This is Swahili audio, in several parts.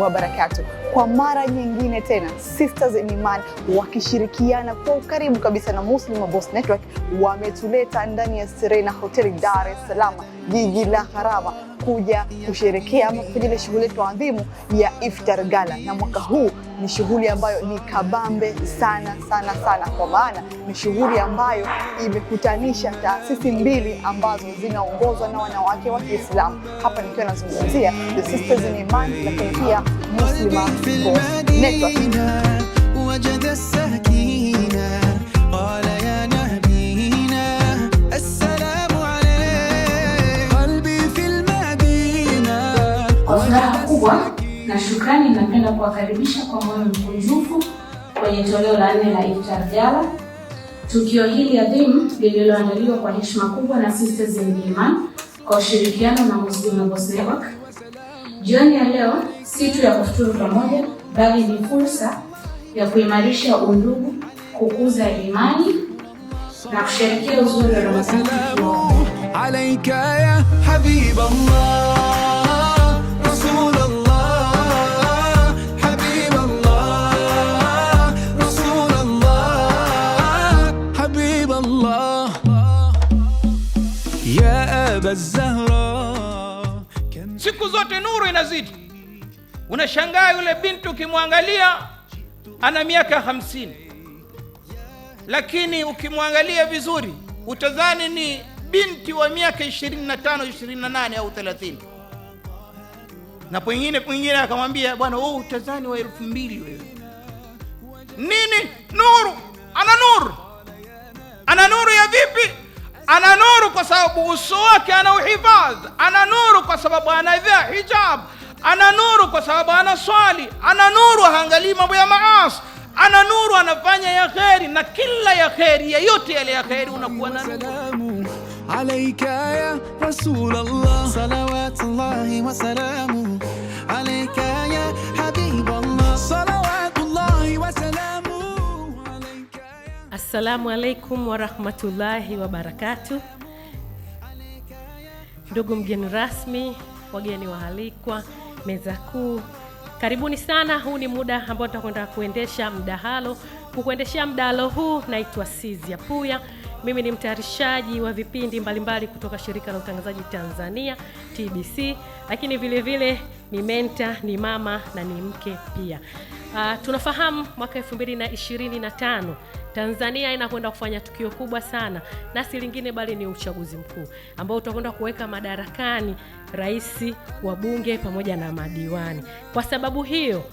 wa barakatuh. Kwa mara nyingine tena Sisters in Iman wakishirikiana kwa ukaribu kabisa na Muslim Boss Network wametuleta ndani ya Serena Hotel Dar es Salaam, jiji la Harama, kuja kusherekea ama kufanya ile shughuli yetu adhimu ya Iftar Gala. Na mwaka huu ni shughuli ambayo ni kabambe sana sana sana, kwa maana ni shughuli ambayo imekutanisha taasisi mbili ambazo zinaongozwa na wanawake wa Kiislamu. Hapa nikiwa nazungumzia the Sisters in Iman, lakini pia Muslim Boss Network. Kwa furaha kubwa na shukrani, napenda kuwakaribisha kwa moyo mkunjufu kwenye toleo la 4 la Iftar Gala. Tukio hili adhimu lililoandaliwa kwa heshima kubwa na Sisters in Iman kwa ushirikiano na Muslim Boss Network. Jioni ya leo si tu ya kufuturu pamoja, bali ni fursa ya kuimarisha undugu, kukuza imani na kusherehekea uzuri wa Ramadhani. Alayka ya habib Allah, Rasul Allah, habib Allah, Rasul Allah, habib Allah, ya Aba Zahra. Siku zote nuru inazidi. Unashangaa yule binti ukimwangalia ana miaka 50, lakini ukimwangalia vizuri utadhani ni binti wa miaka 25, 28 au 30. Na mwingine akamwambia, bwana wewe utadhani wa 2000 wewe. Nini? Nuru. Ana nuru ya vipi? Ana nuru kwa sababu uso wake ana uhifadhi. Ana nuru kwa sababu anavaa hijab. Ana nuru kwa sababu ana swali. Ana nuru haangalii mambo ya maasi. Ana nuru anafanya ya kheri, na kila ya kheri, yote yale ya kheri unakuwa na nuru. Alayka ya Rasul Allah, salawatullahi wa salamu alayka ya habib Allah, salawatullahi wa salamu alayka. Assalamu alaikum wa rahmatullahi wa barakatuh. Ndugu mgeni rasmi, wageni waalikwa, meza kuu, karibuni sana. Huu ni muda ambao tutakwenda kuendesha mdahalo. Kukuendeshea mdahalo huu naitwa Sizia Puya. Mimi ni mtayarishaji wa vipindi mbalimbali kutoka shirika la utangazaji Tanzania TBC, lakini vile vile ni mentor, ni mama na ni mke pia. Tunafahamu mwaka 2025 Tanzania inakwenda kufanya tukio kubwa sana, na si lingine bali ni uchaguzi mkuu ambao utakwenda kuweka madarakani rais, wabunge pamoja na madiwani. Kwa sababu hiyo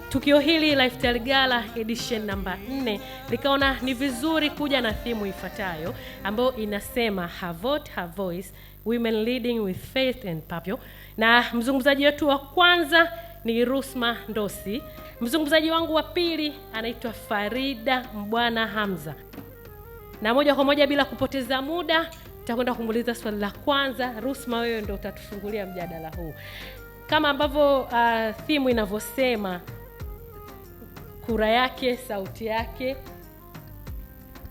tukio hili la Iftar Gala edition namba 4 likaona ni vizuri kuja na theme ifuatayo ambayo inasema Her Vote, Her Voice, Women Leading with Faith and Purpose. Na mzungumzaji wetu wa kwanza ni Rusma Ndosi. Mzungumzaji wangu wa pili anaitwa Farida Mbwana Hamza. Na moja kwa moja bila kupoteza muda tutakwenda kumuuliza swali la kwanza. Rusma, wewe ndio utatufungulia mjadala huu. Kama ambavyo theme inavyosema, kura yake, sauti yake,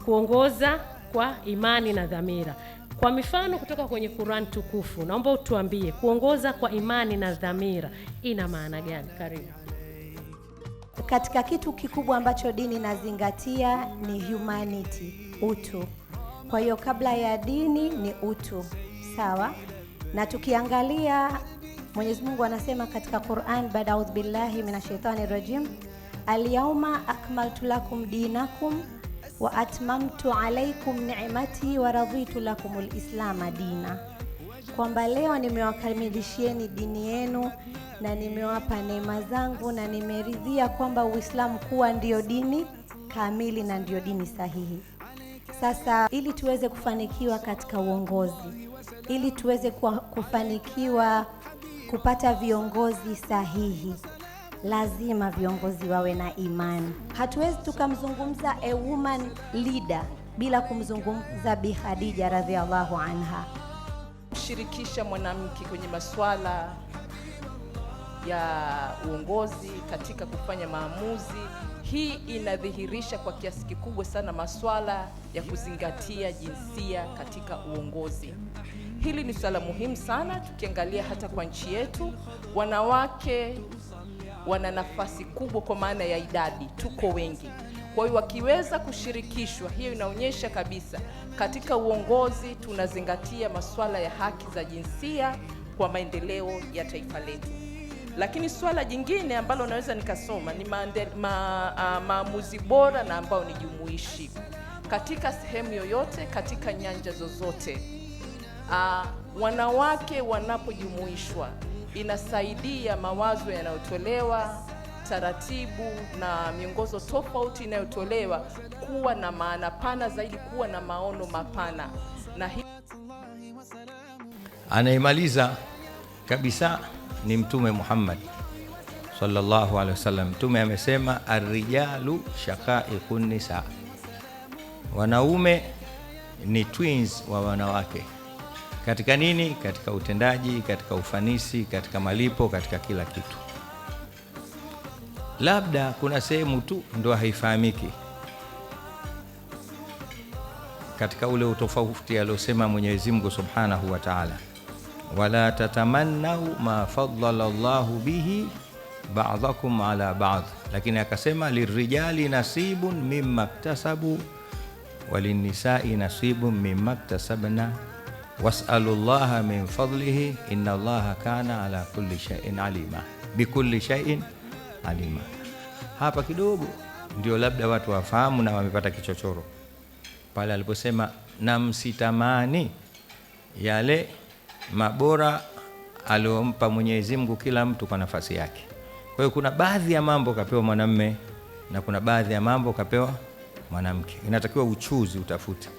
kuongoza kwa imani na dhamira. Kwa mifano kutoka kwenye Qur'an tukufu, naomba utuambie kuongoza kwa imani na dhamira ina maana gani? Karibu. Katika kitu kikubwa ambacho dini inazingatia ni humanity, utu. Kwa hiyo kabla ya dini ni utu, sawa? Na tukiangalia Mwenyezi Mungu anasema katika Qur'an, ba'udhu billahi minashaitani rajim, al-yawma akmaltu lakum dinakum wa atmamtu alaykum ni'mati wa raditu lakum al-islam dina. Kwamba leo nimewakamilishieni dini yenu na nimewapa neema zangu na nimeridhia kwamba Uislamu kuwa ndio dini kamili na ndio dini sahihi. Sasa ili tuweze kufanikiwa katika uongozi, ili tuweze kufanikiwa kupata viongozi sahihi, lazima viongozi wawe na imani. Hatuwezi tukamzungumza a woman leader bila kumzungumza Bi Khadija radhiallahu anha. Kushirikisha mwanamke kwenye masuala ya uongozi katika kufanya maamuzi, hii inadhihirisha kwa kiasi kikubwa sana masuala ya kuzingatia jinsia katika uongozi. Hili ni swala muhimu sana tukiangalia hata kwa nchi yetu. Wanawake wana nafasi kubwa kwa maana ya idadi, tuko wengi. Kwa hiyo wakiweza kushirikishwa, hiyo inaonyesha kabisa katika uongozi tunazingatia masuala ya haki za jinsia kwa maendeleo ya taifa letu. Lakini swala jingine ambalo naweza nikasoma ni maamuzi bora na ambao ni jumuishi katika sehemu yoyote, katika nyanja zozote. Wanawake wanapojumuishwa inasaidia mawazo yanayotolewa, taratibu na miongozo tofauti inayotolewa kuwa na maana pana zaidi, kuwa na maono mapana. Na anaimaliza kabisa ni Mtume Muhammad sallallahu alaihi wasallam. Mtume amesema ar-rijalu shaqaiqun nisa, wanaume ni twins wa wanawake. Katika nini? Katika utendaji, katika ufanisi, katika malipo, katika kila kitu. Labda kuna sehemu tu ndo haifahamiki katika ule utofauti aliosema Mwenyezi Mungu Subhanahu wa Ta'ala, wala tatamannau ma faddala Allahu bihi ba'dakum ala ba'd, lakini akasema lirijali nasibun mimma iktasabu walinisai nasibun mimma iktasabna was'alullaha min fadlihi inna Allaha kana ala kulli shay'in alima, bikulli shay'in alima. Hapa kidogo ndio labda watu wafahamu na wamepata kichochoro pale aliposema na msitamani yale mabora aliompa Mwenyezi Mungu kila mtu kwa nafasi yake. Kwa hiyo kuna baadhi ya mambo kapewa mwanamume na kuna baadhi ya mambo kapewa mwanamke. Inatakiwa uchuzi, utafute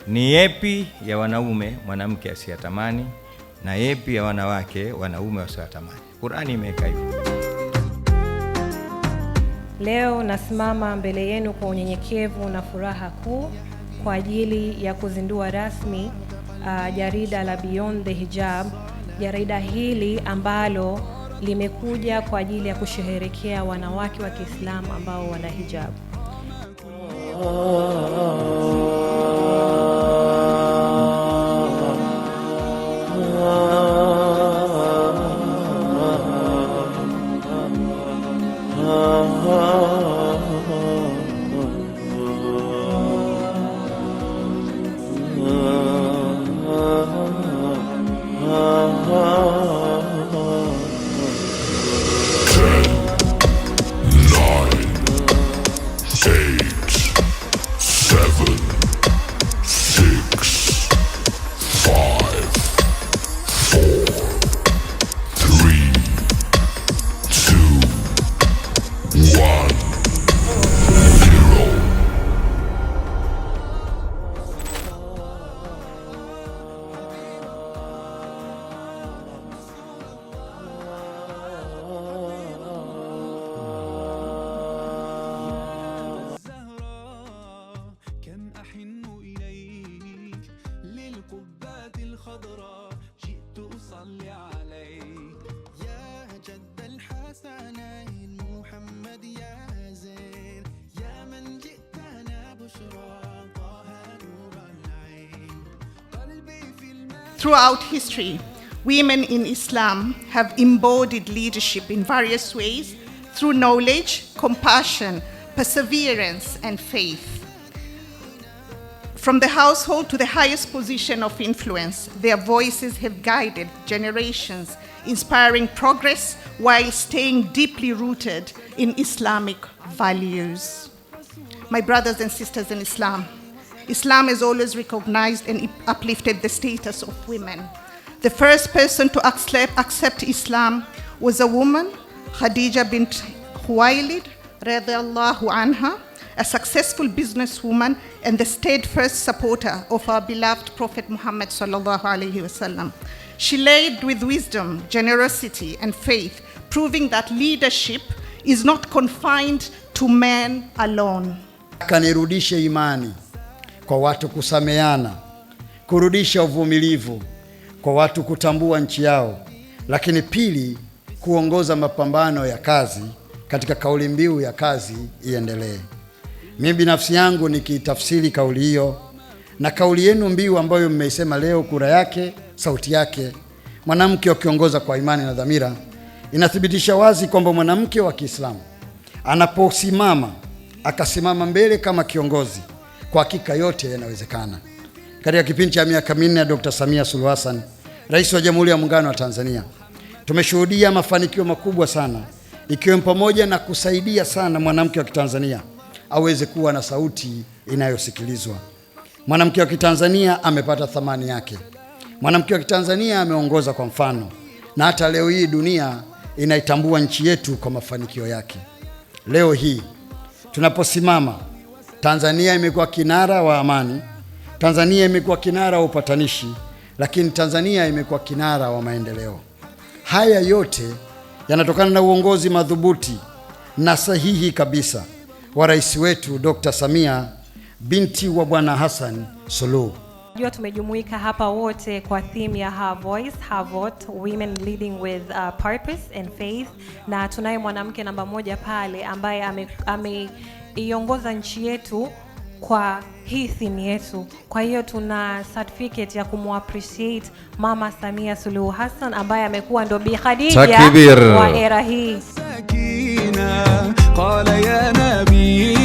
ni yepi ya wanaume mwanamke asiyatamani na yepi ya wanawake wanaume wasiyatamani. Qur'ani imeweka hivyo. Leo nasimama mbele yenu kwa unyenyekevu na furaha kuu kwa ajili ya kuzindua rasmi jarida la Beyond the Hijab. Jarida hili ambalo limekuja kwa ajili ya kusherehekea wanawake wa Kiislamu ambao wana hijab. Throughout history, women in Islam have embodied leadership in various ways through knowledge, compassion, perseverance, and faith. From the household to the highest position of influence, their voices have guided generations, inspiring progress while staying deeply rooted in Islamic values. My brothers and sisters in Islam, Islam has always recognized and uplifted the status of women. The first person to accept Islam was a woman, Khadija bint Khuwailid, radiyallahu anha, a successful businesswoman and the steadfast supporter of our beloved Prophet Muhammad sallallahu alaihi wasallam. She led with wisdom, generosity, and faith, proving that leadership is not confined to men alone. Kanirudishe imani kwa watu kusameana, kurudisha uvumilivu kwa watu kutambua nchi yao, lakini pili, kuongoza mapambano ya kazi katika kauli mbiu ya kazi iendelee. Mimi binafsi yangu nikitafsiri kauli hiyo na kauli yenu mbiu ambayo mmeisema leo, kura yake, sauti yake, mwanamke akiongoza kwa imani na dhamira, inathibitisha wazi kwamba mwanamke wa Kiislamu anaposimama akasimama mbele kama kiongozi, kwa hakika yote yanawezekana. Katika kipindi cha miaka minne ya Dr. Samia Suluhu Hassan, Rais wa Jamhuri ya Muungano wa Tanzania, tumeshuhudia mafanikio makubwa sana, ikiwemo pamoja na kusaidia sana mwanamke wa Kitanzania aweze kuwa na sauti inayosikilizwa. Mwanamke wa Kitanzania amepata thamani yake. Mwanamke wa Kitanzania ameongoza kwa mfano, na hata leo hii dunia inaitambua nchi yetu kwa mafanikio yake. Leo hii tunaposimama, Tanzania imekuwa kinara wa amani, Tanzania imekuwa kinara wa upatanishi, lakini Tanzania imekuwa kinara wa maendeleo. Haya yote yanatokana na uongozi madhubuti na sahihi kabisa wa rais wetu Dr. Samia binti wa Bwana Hassan Suluhu. Jua tumejumuika hapa wote kwa theme ya Her Voice, Her Vote, Women Leading with Purpose and Faith, na tunaye mwanamke namba 1 pale ambaye ameiongoza nchi yetu kwa hii theme yetu. Kwa hiyo tuna certificate ya kumappreciate Mama Samia Suluhu Hassan ambaye amekuwa ndo Bi Khadija wa era hii. قال يا نبي